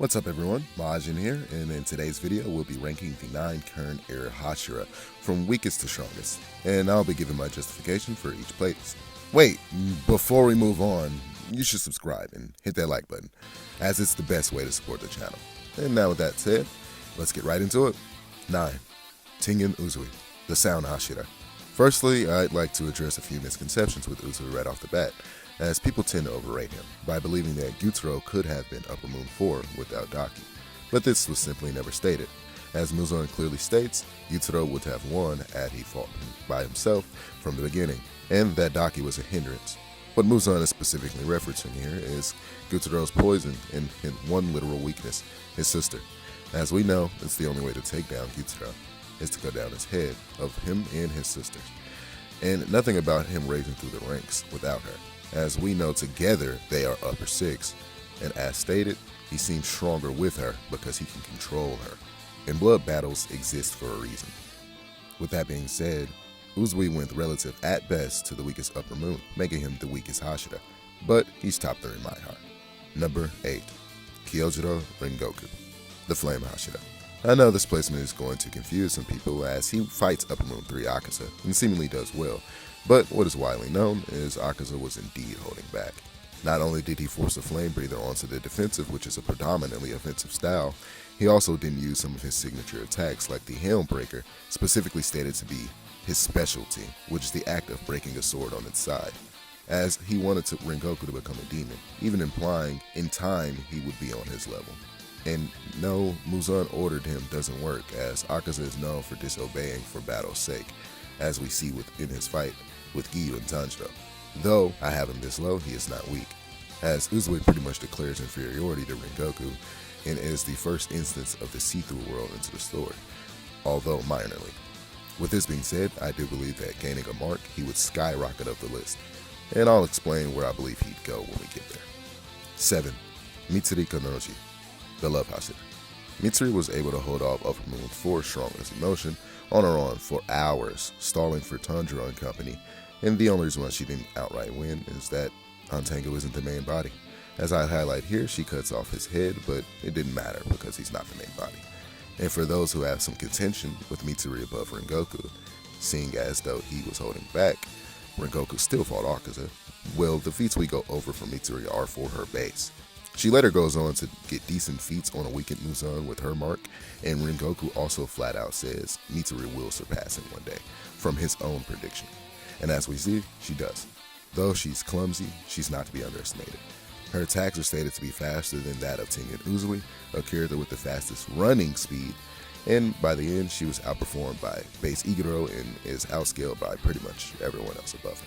What's up everyone, Majin here, and in today's video we'll be ranking the 9 current era hashira from weakest to strongest, and I'll be giving my justification for each playlist. Wait, before we move on, you should subscribe and hit that like button, as it's the best way to support the channel. And now with that said, let's get right into it. 9. Tengen Uzui, the sound hashira. Firstly, I'd like to address a few misconceptions with Uzui right off the bat, as people tend to overrate him by believing that Gyutaro could have been Upper Moon 4 without Daki, but this was simply never stated. As Muzan clearly states, Gyutaro would have won had he fought by himself from the beginning, and that Daki was a hindrance. What Muzan is specifically referencing here is Gyutaro's poison and his one literal weakness, his sister. As we know, it's the only way to take down Gyutaro, is to cut down his head of him and his sisters, and nothing about him raising through the ranks without her. As we know, together they are upper 6, and as stated, he seems stronger with her because he can control her, and blood battles exist for a reason. With that being said, Uzui went relative at best to the weakest Upper Moon, making him the weakest hashira, but he's top 3 in my heart. Number 8. Kyojuro Rengoku, the Flame Hashira. I know this placement is going to confuse some people as he fights Upper Moon 3 Akaza and seemingly does well, but what is widely known is Akaza was indeed holding back. Not only did he force a flame breather onto the defensive, which is a predominantly offensive style, he also didn't use some of his signature attacks like the Helm Breaker, specifically stated to be his specialty, which is the act of breaking a sword on its side, as he wanted Rengoku to become a demon, even implying in time he would be on his level. And no, Muzan ordered him doesn't work, as Akaza is known for disobeying for battle's sake, as we see within his fight with Giyu and Tanjiro. Though I have him this low, he is not weak, as Uzui pretty much declares inferiority to Rengoku and is the first instance of the see-through world into the story, although minorly. With this being said, I do believe that gaining a mark, he would skyrocket up the list, and I'll explain where I believe he'd go when we get there. 7. Mitsuri Kanroji, the Love Hashira. Mitsuri was able to hold off Upper Moon 4's strongest emotion on her own for hours, stalling for Tanjiro and company, and the only reason why she didn't outright win is that Hantango isn't the main body. As I highlight here, she cuts off his head, but it didn't matter because he's not the main body. And for those who have some contention with Mitsuri above Rengoku, seeing as though he was holding back, Rengoku still fought Akaza, well, the feats we go over for Mitsuri are for her base. She later goes on to get decent feats on a weakened Muzan with her mark, and Rengoku also flat out says Mitsuri will surpass him one day, from his own prediction. And as we see, she does. Though she's clumsy, she's not to be underestimated. Her attacks are stated to be faster than that of Tengen Uzui, a character with the fastest running speed, and by the end she was outperformed by base Iguro and is outscaled by pretty much everyone else above her.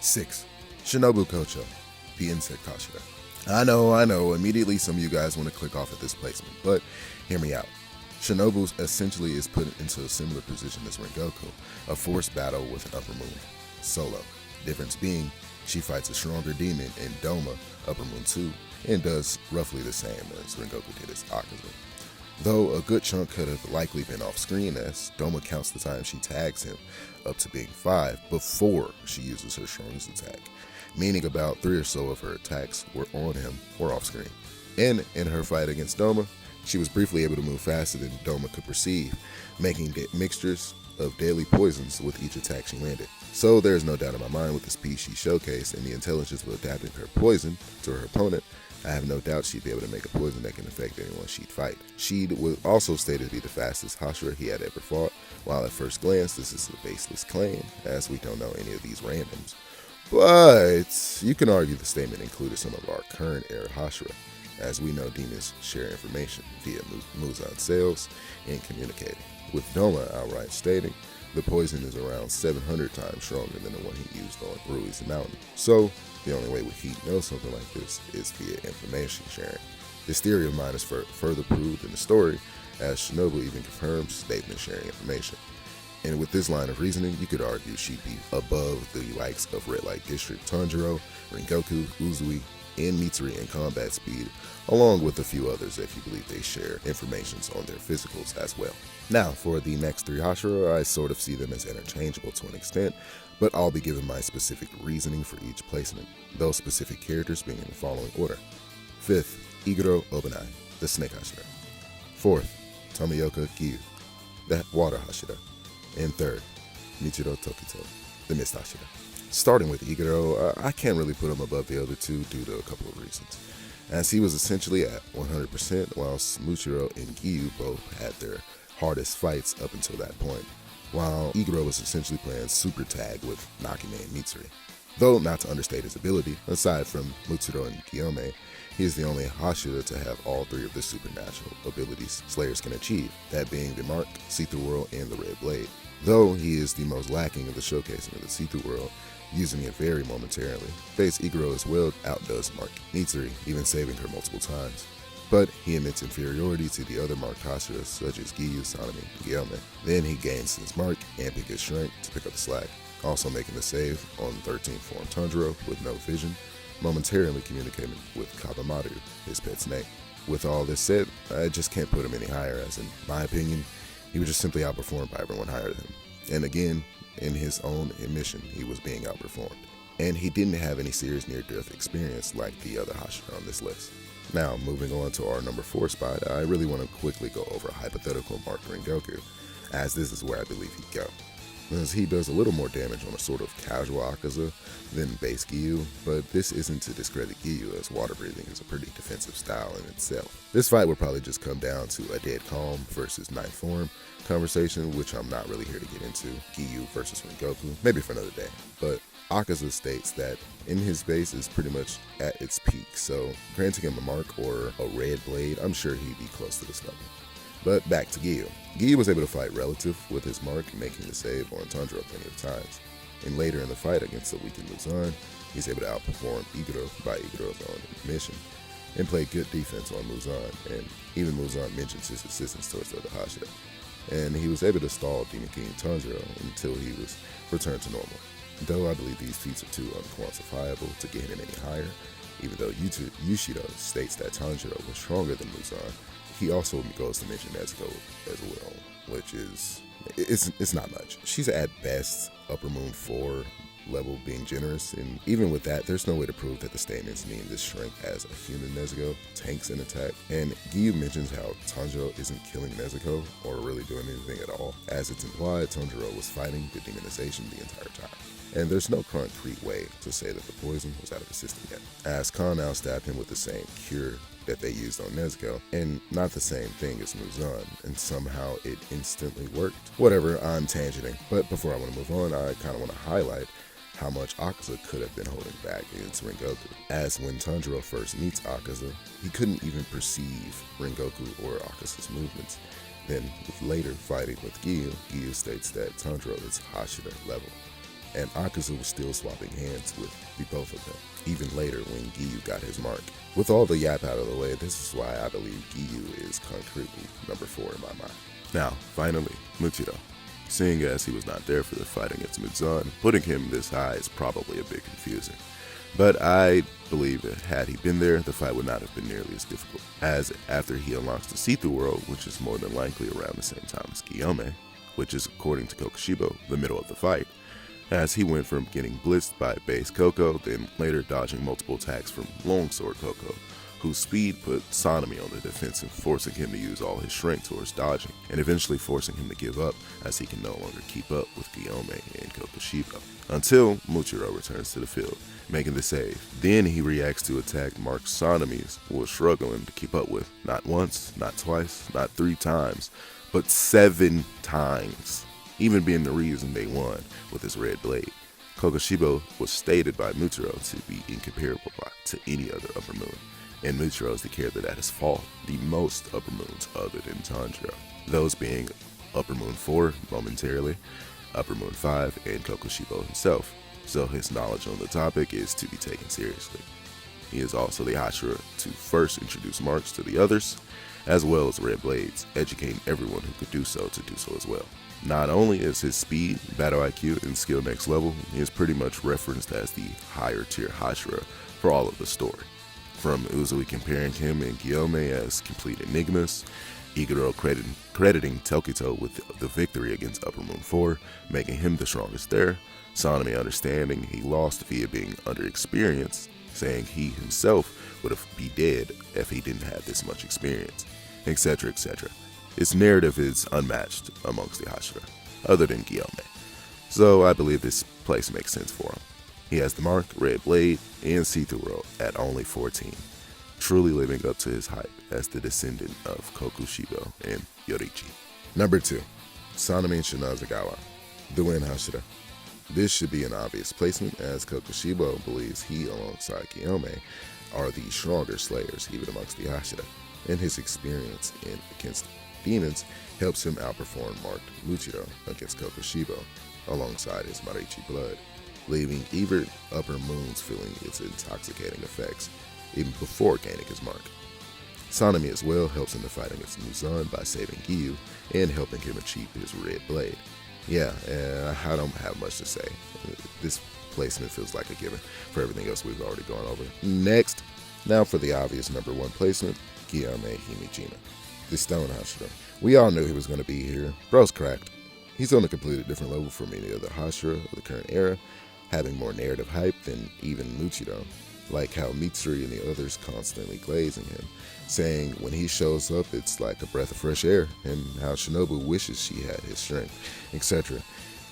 6. Shinobu Kocho, the Insect Hashira. I know, immediately some of you guys want to click off at this placement, but hear me out. Shinobu essentially is put into a similar position as Rengoku, a forced battle with an Upper Moon, solo. Difference being, she fights a stronger demon in Doma, Upper Moon 2, and does roughly the same as Rengoku did as Akaza. Though a good chunk could have likely been off screen, as Doma counts the time she tags him up to being 5 before she uses her strongest attack, meaning about 3 or so of her attacks were on him or off screen. And in her fight against Doma, she was briefly able to move faster than Doma could perceive, making mixtures of deadly poisons with each attack she landed. So there's no doubt in my mind with the speed she showcased and the intelligence of adapting her poison to her opponent, I have no doubt she'd be able to make a poison that can affect anyone she'd fight. She was also stated to be the fastest hashira he had ever fought, while at first glance this is a baseless claim, as we don't know any of these randoms. But you can argue the statement included some of our current era hashira, as we know demons share information via Muzan sales and communicating, with Doma outright stating the poison is around 700 times stronger than the one he used on Rui's Mountain. So the only way he'd know something like this is via information sharing. This theory of mine is further proved in the story, as Shinobu even confirms they've been sharing information. And with this line of reasoning, you could argue she'd be above the likes of Red Light District Tanjiro, Rengoku, Uzui, and Mitsuri in combat speed, along with a few others if you believe they share informations on their physicals as well. Now, for the next 3 hashira, I sort of see them as interchangeable to an extent, but I'll be giving my specific reasoning for each placement, those specific characters being in the following order. 5th, Iguro Obanai, the snake hashira. Fourth, Tomioka Giyu, the water hashira. And third, Muichiro Tokito, the mist hashira. Starting with Iguro, I can't really put him above the other two due to a couple of reasons, as he was essentially at 100%, whilst Muichiro and Giyu both had their hardest fights up until that point, while Iguro was essentially playing super tag with Nakime and Mitsuri. Though not to understate his ability, aside from Muichiro and Gyomei, he is the only hashira to have all three of the supernatural abilities slayers can achieve, that being the mark, see-through whirl, and the red blade. Though he is the most lacking in the showcasing of the see-through whirl, using it very momentarily, face Iguro as well outdoes Mark Mitsuri, even saving her multiple times. But he admits inferiority to the other marked hashiras such as Giyu, Sanemi, and Gyomei. Then he gains his mark, amping his strength to pick up the slack, also making the save on 13th form Tanjiro with no vision, momentarily communicating with Kabamaru, his pet snake. With all this said, I just can't put him any higher, as in my opinion, he was just simply outperformed by everyone higher than him. And again, in his own admission, he was being outperformed. And he didn't have any serious near-death experience like the other hashira on this list. Now, moving on to our number 4 spot, I really want to quickly go over a hypothetical Mark Rengoku, as this is where I believe he'd go. As he does a little more damage on a sort of casual Akaza than base Giyu, but this isn't to discredit Giyu, as water breathing is a pretty defensive style in itself. This fight would probably just come down to a dead calm versus 9th form conversation, which I'm not really here to get into, Giyu versus Rengoku, maybe for another day. But Akaza states that in his base is pretty much at its peak, so granting him a mark or a red blade, I'm sure he'd be close to this level. But back to Giyu. Giyu was able to fight relative with his mark, making the save on Tanjiro plenty of times. And later in the fight against the weakened Muzan, he's able to outperform Iguro by Iguro's own admission, and play good defense on Muzan, and even Muzan mentions his assistance towards the other hashira. And he was able to stall Demon King Tanjiro until he was returned to normal. Though I believe these feats are too unquantifiable to get him any higher, even though Yushido states that Tanjiro was stronger than Muzan, he also goes to mention Nezuko as well, which is, it's not much. She's at best upper moon 4 level, being generous, and even with that, there's no way to prove that the statements mean this strength as a human Nezuko tanks an attack. And Giyu mentions how Tanjiro isn't killing Nezuko or really doing anything at all, as it's implied Tanjiro was fighting the demonization the entire time. And there's no concrete way to say that the poison was out of the system yet, as Khan now stabbed him with the same cure that they used on Nezuko, and not the same thing as Muzan, and somehow it instantly worked. Whatever, I'm tangenting, but before I want to move on, I kind of want to highlight how much Akaza could have been holding back against Rengoku, as when Tanjiro first meets Akaza, he couldn't even perceive Rengoku or Akaza's movements. Then, with later fighting with Giyu, Giyu states that Tanjiro is hashira level, and Akaza was still swapping hands with the both of them, even later when Giyu got his mark. With all the yap out of the way, this is why I believe Giyu is concretely number 4 in my mind. Now, finally, Muichiro. Seeing as he was not there for the fight against Muzan, putting him this high is probably a bit confusing. But I believe that had he been there, the fight would not have been nearly as difficult, as after he unlocks the see-through world, which is more than likely around the same time as Gyomei, which is according to Kokushibo, the middle of the fight, as he went from getting blitzed by base Koko, then later dodging multiple attacks from Longsword Koko, whose speed put Sanemi on the defensive, forcing him to use all his strength towards dodging, and eventually forcing him to give up as he can no longer keep up with Gyomei and Kokushibo, until Muichiro returns to the field, making the save. Then he reacts to attack Mark Sanemi's, who was struggling to keep up with, not once, not twice, not 3 times, but 7 times, even being the reason they won with his red blade. Kokushibo was stated by Muichiro to be incomparable to any other upper moon, and Muichiro is declared that at his fault, the most upper moons other than Tanjiro, those being upper moon 4 momentarily, upper moon 5, and Kokushibo himself, so his knowledge on the topic is to be taken seriously. He is also the hashira to first introduce marks to the others, as well as red blades, educating everyone who could do so to do so as well. Not only is his speed, battle IQ, and skill next level, he is pretty much referenced as the higher tier hashira for all of the story. From Uzui comparing him and Gyomei as complete enigmas, Iguro crediting Tokito with the victory against Upper Moon 4, making him the strongest there, Sanemi understanding he lost via being underexperienced, saying he himself would be dead if he didn't have this much experience, etc., etc. His narrative is unmatched amongst the hashira, other than Gyomei. So I believe this place makes sense for him. He has the mark, red blade, and see-through world at only 14, truly living up to his hype as the descendant of Kokushibo and Yorichi. Number 2. Sanemi and Shinazugawa, the Wind Hashira. This should be an obvious placement, as Kokushibo believes he, alongside Gyomei, are the stronger slayers even amongst the hashira, and his experience against demons helps him outperform marked Muichiro against Kokushibo, alongside his Marichi blood, leaving even upper moons feeling its intoxicating effects, even before gaining his mark. Sanemi as well helps in the fight against Muzan by saving Giyu and helping him achieve his red blade. Yeah, I don't have much to say. This placement feels like a given for everything else we've already gone over. Next, now for the obvious number 1 placement, Gyomei Himejima, the Stone Hashira. We all knew he was going to be here. Bro's cracked. He's on a completely different level from any other hashira of the current era, having more narrative hype than even Muichiro, like how Mitsuri and the others constantly glazing him, saying when he shows up it's like a breath of fresh air, and how Shinobu wishes she had his strength, etc.,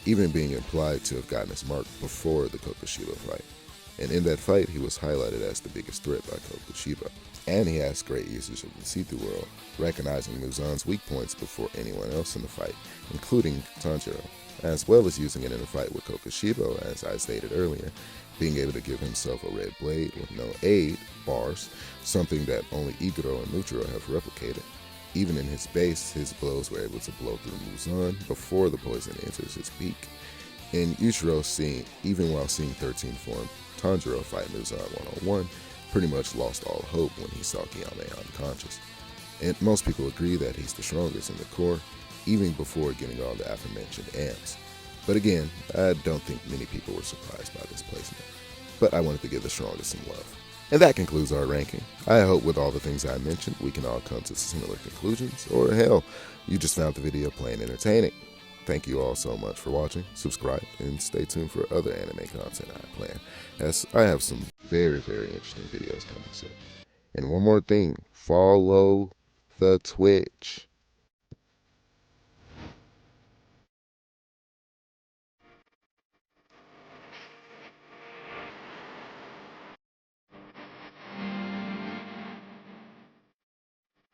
even being implied to have gotten his mark before the Kokushibo fight. And in that fight he was highlighted as the biggest threat by Kokushibo, and he has great usage of the see-through world, recognizing Muzan's weak points before anyone else in the fight, including Tanjiro, as well as using it in a fight with Kokushibo, as I stated earlier, being able to give himself a red blade with no aid bars, something that only Iguro and Muichiro have replicated. Even in his base, his blows were able to blow through Muzan before the poison enters his beak. And Yuichiro, even while seeing 13 form Tanjiro fight Muzan one-on-one, pretty much lost all hope when he saw Gyomei unconscious. And most people agree that he's the strongest in the core, even before getting all the aforementioned amps. But again, I don't think many people were surprised by this placement. But I wanted to give the strongest some love. And that concludes our ranking. I hope with all the things I mentioned, we can all come to similar conclusions, or hell, you just found the video plain entertaining. Thank you all so much for watching, subscribe, and stay tuned for other anime content I plan, as I have some very, very interesting videos coming soon. And one more thing, follow the Twitch.